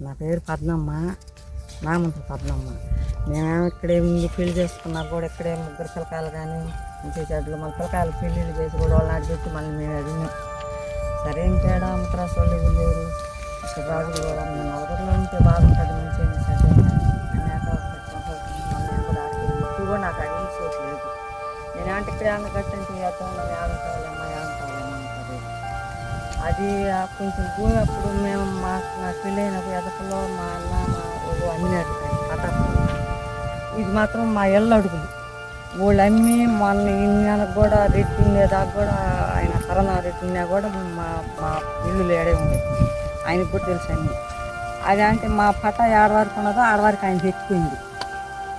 నా పేరు పద్మమ్మ, నామంత పద్మమ్మ. మేమేమో ఇక్కడే ముందు పెళ్లి చేసుకున్నా కూడా ఇక్కడే ముగ్గురు పిల్లకాయలు కానీ ఇంకే చెడ్లు మన పిల్లకాయలు పెళ్ళిళ్ళు చేసి కూడా వాళ్ళు నాటి పెట్టి మళ్ళీ మేము అడిగినాం. సరే ఇంకేడా ముద్రాసు వాళ్ళు లేరు ఇక్కడ రాజులు కూడా మేము నలుగురిలో ఉంటే బాగుంటుంది మంచిగా సరే అనేక మళ్ళీ కూడా ఇప్పుడు కూడా నాకు అడిగి సోటు లేదు. నేనంటే ఇక్కడ ఏమన్నా కట్టంటే వేద్దాం ఏడంటాలేమ్మా ఏడంటాలేమో ఉంటుంది. అది కొంచెం భూమి అప్పుడు మేము నాకు పెళ్ళైనప్పుడు ఎదకలో మా అన్న మా వాళ్ళు అమ్మినట్టు కట్టప్పుడు ఇది మాత్రం మా ఇళ్ళ అడుగులు వాళ్ళు అమ్మి మొన్న ఇన్నెలకు కూడా రెడ్డి ఉండేదాకా కూడా ఆయన కరోనా రెడ్డి ఉన్నా కూడా మా ఇల్లు ఏడే ఉండేది ఆయనకు కూడా తెలుసు అన్నీ. అది అంటే మా పట్ట ఏడవరకు ఉన్నదో ఆడవారికి ఆయనకి ఎక్కువైంది.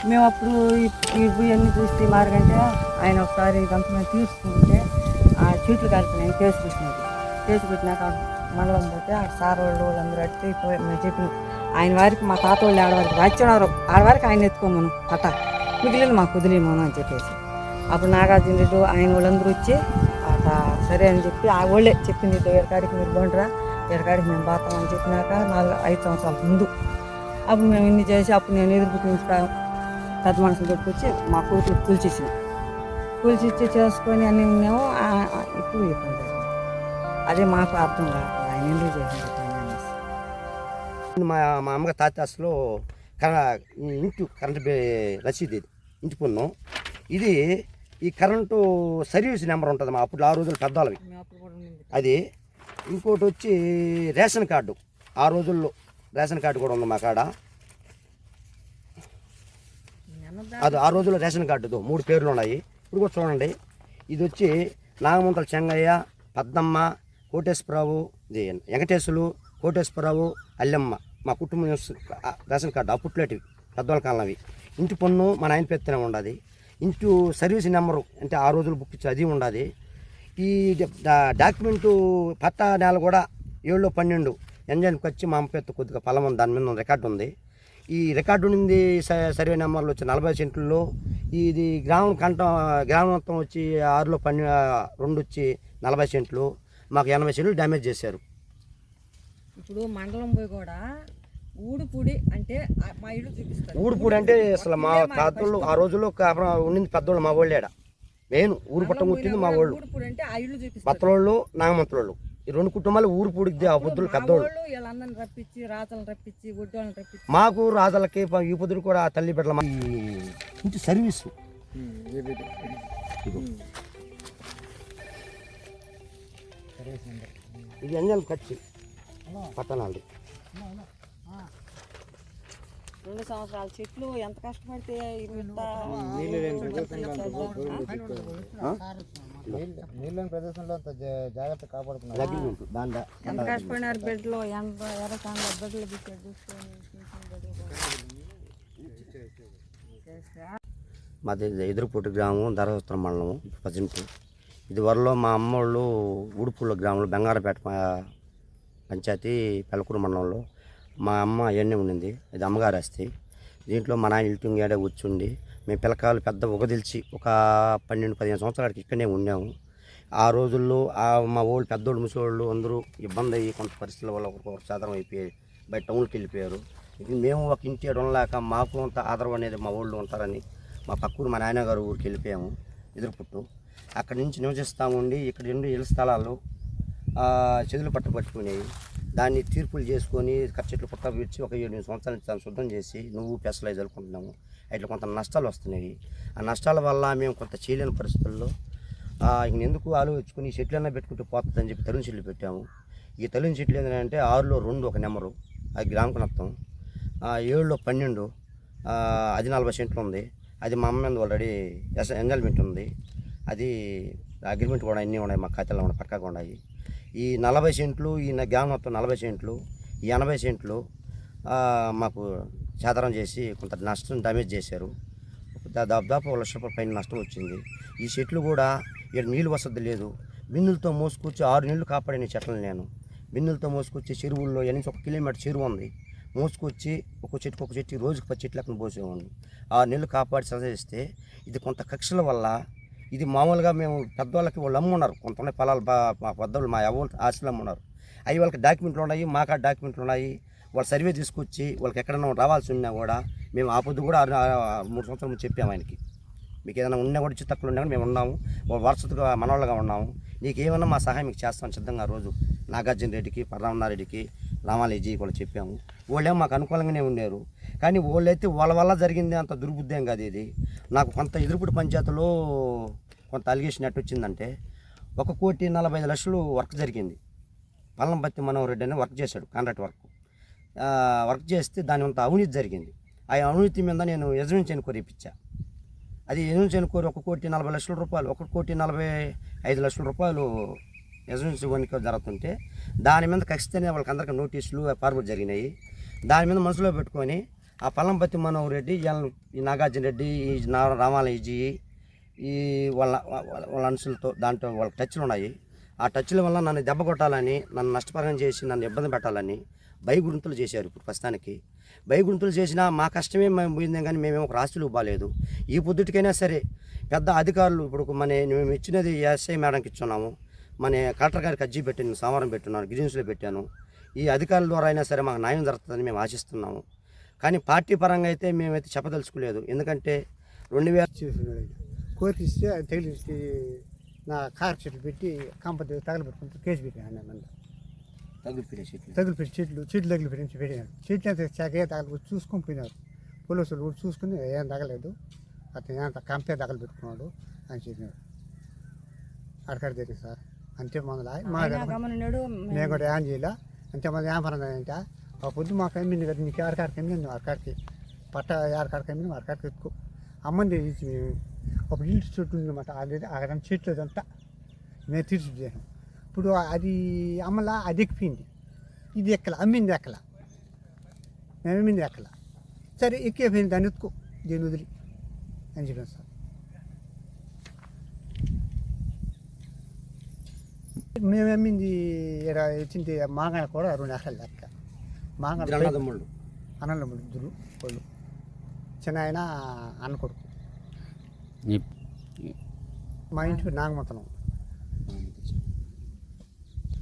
మేము అప్పుడు ఇవన్నీ చూస్తే మారుకంటే ఆయన ఒకసారి ఇదంతా మేము తీసుకుంటే ఆ చెట్లు కలిపి ఆయన కేసు పెట్టినది. కేసు పెట్టినాక మండలం పోతే ఆ సార్ వాళ్ళందరూ అడిగితే మేము చెప్పిన ఆయన వారికి మా తాత వాళ్ళు ఆడవారికి వచ్చేవారు ఆడవారికి ఆయన ఎత్తుకోమను పట్ట మిగిలిన మాకు వదిలేమను అని చెప్పేసి అప్పుడు నాగార్జున రెడ్డి ఆయన వాళ్ళందరూ వచ్చి అట సరే అని చెప్పి ఆ వాళ్ళే చెప్పింది ఏడకాడికి మీరు బాగుంటారా ఏడకాడికి మేము పోతాం అని చెప్పినాక 4-5 సంవత్సరాల ముందు అప్పుడు మేము ఇన్ని చేసి అప్పుడు నేను ఎదురుపుట్టిన పెద్ద మనుషులు పెట్టుకొచ్చి మా కొడుకులు కూల్చిచ్చి చేసుకొని అన్నీ ఉన్నాము. ఇప్పుడు చెప్పండి అదే మాకు అర్థం కాదు ఆయన ఎందుకు చేసింది మా అమ్మగారి తాతాసులో ఇంటి కరెంటు రసీదు ఇది ఇంటి పన్ను ఇది ఈ కరెంటు సర్వీస్ నెంబర్ ఉంటుంది మా అప్పుడు 6 రోజులు పెద్దవాళ్ళవి అది. ఇంకోటి వచ్చి రేషన్ కార్డు 6 రోజుల్లో రేషన్ కార్డు కూడా ఉంది మా కాడ. అది 6 రోజుల్లో రేషన్ కార్డుతో 3 పేర్లు ఉన్నాయి. ఇప్పుడు కూడా చూడండి ఇది వచ్చి నాగమంతల చెంగయ్య, పద్మమ్మ, కోటేశ్వరరావు, వెంకటేశ్వరులు, కోటేశ్వరరావు, అల్లెమ్మ మా కుటుంబం రేషన్ కార్డు అప్పుట్లేటివి పెద్దవాళ్ళ కాలనవి. ఇంటి పన్ను మా నాయన పెత్తనే ఉండదు. ఇంటి సర్వీస్ నెంబరు అంటే 6 రోజులు బుక్ ఇచ్చి అది ఉండదు. ఈ డాక్యుమెంటు పట్టా నెల కూడా 7/12 ఎంజాన్కి వచ్చి మా అమ్మ పెద్ద కొద్దిగా పొలం ఉంది దాని మీద రికార్డు ఉంది. ఈ రికార్డు నుండి సర్వే నెంబర్లు వచ్చి 40 సెంట్లలో ఇది గ్రామం మొత్తం వచ్చి 6/12 వచ్చి 40 సెంట్లు మాకు 80 సెంట్లు డ్యామేజ్ చేశారు. ఇప్పుడు మండలం పోయి కూడా ఊడుపూడి అంటే మా ఇల్లు చూపిస్తారు. ఊడుపూడి అంటే అసలు మా తాతలు ఆ రోజుల్లో ఉండింది పెద్దోళ్ళు మా వాళ్ళు. మెయిన్ ఊరు పట్టం కుట్టింది మా వాళ్ళు పత్తలోళ్ళు, నాగమంతులోళ్ళు. ఈ 2 కుటుంబాలు ఊరుపూడికి ఆ బుద్ధులు పెద్దోళ్ళు. మాకు రాజులకి ఈ పొద్దులు కూడా తల్లి బిడ్డల ఇంటి సర్వీసు ఇది ఎంజల్ ఖర్చు పట్టణాలు 2 సంవత్సరాల చెట్లు ఎంత కష్టపడితే నీళ్ళని ప్రదేశంలో జాగ్రత్త కాపాడుతున్నారు. ఎంత కష్టపడినారు బిడ్డలు ఎర్రకాండ బిడ్డలు మాది ఎదురుపూటి గ్రామం ధరవస్త్రం మండలం ప్రజెంట్. ఇది వరలో మా అమ్మోళ్ళు ఉడుపుల గ్రామంలో బెంగారపేట పంచాయతీ పెలకూరు మండలంలో మా అమ్మ అవన్నీ ఉండింది. ఇది అమ్మగారు ఆస్తి. దీంట్లో మా నాయన ఇల్లు ఏడే కూర్చుండి మేము పిల్లకాయలు పెద్ద ఉగదిల్చి ఒక 12-15 సంవత్సరాలకి ఇక్కడనే ఉండాము. ఆ రోజుల్లో మా వాళ్ళు పెద్దోళ్ళు ముసలోళ్ళు అందరూ ఇబ్బంది అయ్యి కొంత పరిస్థితుల వల్ల ఒకరికొకరు సాధారణ అయిపోయి బయట టౌన్కి వెళ్ళిపోయారు. ఇది మేము ఒక ఇంటి ఉండలేక మాకు అంత ఆదరణ అనేది మా వాళ్ళు ఉంటారని మా పక్కూరు మా నాయనగారు ఊరికి వెళ్ళిపోయాము ఎదురుపుట్టు. అక్కడి నుంచి నివసిస్తాముండి ఇక్కడ నుండి ఇళ్ళ స్థలాలు చెదులు పట్టుకునేవి. దాన్ని తీర్పులు చేసుకొని ఖర్చుట్లు పుట్ట పెట్టి ఒక 7 సంవత్సరాల నుంచి దాన్ని శుద్ధం చేసి నువ్వు పెసలై జరుపుకుంటున్నాము. అట్లా కొంత నష్టాలు వస్తున్నాయి. ఆ నష్టాల వల్ల మేము కొంత చేయలేని పరిస్థితుల్లో ఎందుకు ఆలోచించుకుని ఈ చెట్లన్నా పెట్టుకుంటూ పోతుందని చెప్పి తలుని చెట్లు పెట్టాము. ఈ తలుని చెట్లు ఏంటంటే 6లో 2 ఒక నెంబరు, అది గ్రామకు నష్టం. 7లో 12 అది 40 సెంట్లు ఉంది. అది మా అమ్మ మీద ఆల్రెడీ ఎంజాయ్మెంట్ ఉంది. అది అగ్రిమెంట్ కూడా అన్నీ ఉన్నాయి మా ఖాతాలో ఉన్నాయి పక్కాగా ఉన్నాయి. ఈ 40 సెంట్లు ఈ గ్రామం మొత్తం 40 సెంట్లు ఈ 80 సెంట్లు మాకు సాధారణ చేసి కొంత నష్టం డ్యామేజ్ చేశారు. దాదాపు 1 లక్ష రూపాయల పైన నష్టం వచ్చింది. ఈ చెట్లు కూడా ఇక్కడ నీళ్ళు వసతి లేదు. బిన్నులతో మోసుకొచ్చి 6 నెలలు కాపాడిన చెట్లను నేను బిన్నులతో మోసుకొచ్చి చెరువుల్లో ఎన్ని 1 కిలోమీటర్ చెరువు ఉంది మోసుకొచ్చి ఒక చెట్టు రోజుకి 10 చెట్లు అక్కడ పోసేవాడిని. 6 నెలలు కాపాడి చదివిస్తే ఇది కొంత కక్షల వల్ల ఇది మామూలుగా మేము పెద్దవాళ్ళకి వాళ్ళు అమ్మున్నారు. కొంత పొలాలు మా పెద్దవాళ్ళు మా ఎవరు ఆశలు అమ్మున్నారు. అవి వాళ్ళకి డాక్యుమెంట్లు ఉన్నాయి, మాకు డాక్యుమెంట్లు ఉన్నాయి. వాళ్ళ సర్వే తీసుకొచ్చి వాళ్ళకి ఎక్కడన్నా రావాల్సి ఉన్నా కూడా మేము ఆ పొద్దు కూడా 3 సంవత్సరాల ముందు చెప్పాము ఆయనకి, మీకు ఏదైనా ఉన్నా కూడా చిత్తక్కులు ఉన్నా కూడా మేము ఉన్నాము, వరుసగా మనవాళ్ళగా ఉన్నాము, నీకు ఏమన్నా మా సహాయం మీకు చేస్తాం సిద్ధంగా. రోజు నాగార్జున రెడ్డికి, పరరామనారెడ్డికి, రామాలేజీ కూడా చెప్పాము. వాళ్ళేమో మాకు అనుకూలంగానే ఉన్నారు. కానీ వాళ్ళైతే వాళ్ళ వల్ల జరిగింది అంత దుర్బుద్ధేం కాదు. ఇది నాకు కొంత ఎదురుపుడు పంచాయతీలో కొంత అలిగేషన్ ఎట్టు వచ్చిందంటే 1,45,00,000 వర్క్ జరిగింది. పల్లంపత్తి మనోహర్ రెడ్డి అని వర్క్ చేశాడు, కాంట్రాక్ట్ వర్క్ చేస్తే దాని అంత అవినీతి జరిగింది. ఆ అవినీతి మీద నేను యజమాని ఎన్క్వైరీ ఇప్పించా. అది యజమాని ఎన్క్వైరీ 1,40,00,000 రూపాయలు, 1,45,00,000 రూపాయలు యజమాని ఎన్నిక జరుగుతుంటే దాని మీద ఖచ్చితంగా వాళ్ళకి అందరికీ నోటీసులు ఫార్వర్డ్ జరిగినాయి. దాని మీద మనసులో పెట్టుకొని ఆ పల్లంపత్తి మనోహర్ రెడ్డి, ఈ నాగార్జున రెడ్డి, ఈ రామాలయ్యజీ, ఈ వాళ్ళ అనుసులతో దాంట్లో వాళ్ళకి టచ్లు ఉన్నాయి. ఆ టచ్ల వల్ల నన్ను దెబ్బ కొట్టాలని, నన్ను నష్టపరం చేసి, నన్ను ఇబ్బంది పెట్టాలని భయగుంతులు చేశారు. ఇప్పుడు ప్రస్తుతానికి భయగుంతులు చేసినా మా కష్టమే మేము పోయిందే కానీ మేమేమో ఒక రాశులు ఇవ్వలేదు. ఈ పొద్దుటికైనా సరే పెద్ద అధికారులు, ఇప్పుడు మేము ఇచ్చినది ఎస్ఐ మేడంకి ఇచ్చున్నాము, మన కలెక్టర్ గారికి అర్జీ పెట్టాను, సోమవారం పెట్టున్నాను, గ్రీన్స్లో పెట్టాను. ఈ అధికారుల ద్వారా అయినా సరే మాకు న్యాయం జరుగుతుందని మేము ఆశిస్తున్నాము. కానీ పార్టీ పరంగా అయితే మేమైతే చెప్పదలుచుకోలేదు. ఎందుకంటే 2000 చేస్తున్నాడు కోర్టు ఇస్తే అది తగిలిస్తే నా కార్ చెట్లు పెట్టి కంపతి తగలబెట్టుకుంటూ కేసు పెట్టాను. మన తగులుపెట్టి చెట్లు తగిలిపెట్టి పెట్టినాడు. చెట్లు అంతా చాకే తగలు చూసుకొని పోయినారు పోలీసులు కూడా చూసుకుని ఏం తగలేదు, అతను ఏమంత కంపే తగలబెట్టుకున్నాడు అని చెప్పినాడు. అడకడ జరిగింది సార్. అంతే మందులు నేను కూడా ఏం చేయలే. అంతే మంది వ్యాపారం అంటే ఆ పొద్దు మాకు అమ్మింది కదా, నీకు ఆడకాడికి అమ్మింది, నువ్వు అడకాడికి పట్ట ఆడకాడికి అమ్మింది, నువ్వు అడకాడికి ఎత్తుకో అమ్మంది ఇచ్చి మేము అప్పుడు ఇంటి చుట్టూ ఉందన్నమాట. ఆల్రెడీ అక్కడ చెట్లు అదంతా మేము తీర్చిదిద్దాను. ఇప్పుడు అది అమ్మలా అది ఎక్కిపోయింది, ఇది ఎక్కల, అమ్మింది ఎక్కల, మేము అమ్మింది ఎక్కల. సరే ఎక్కిపోయింది, దాన్ని ఎత్తుకో, దీన్ని వదిలి అని చెప్పాను సార్. మేము అమ్మింది ఇక్కడ వచ్చింది మాగాణ కూడా 2 ఎకరాలు లెక్క. మాగాణ అన్నదమ్ముళ్ళు ఇద్దరు వాళ్ళు, చిన్న ఆయన అన్న కొడుకు. మా ఇంటికి నాగమంతనం.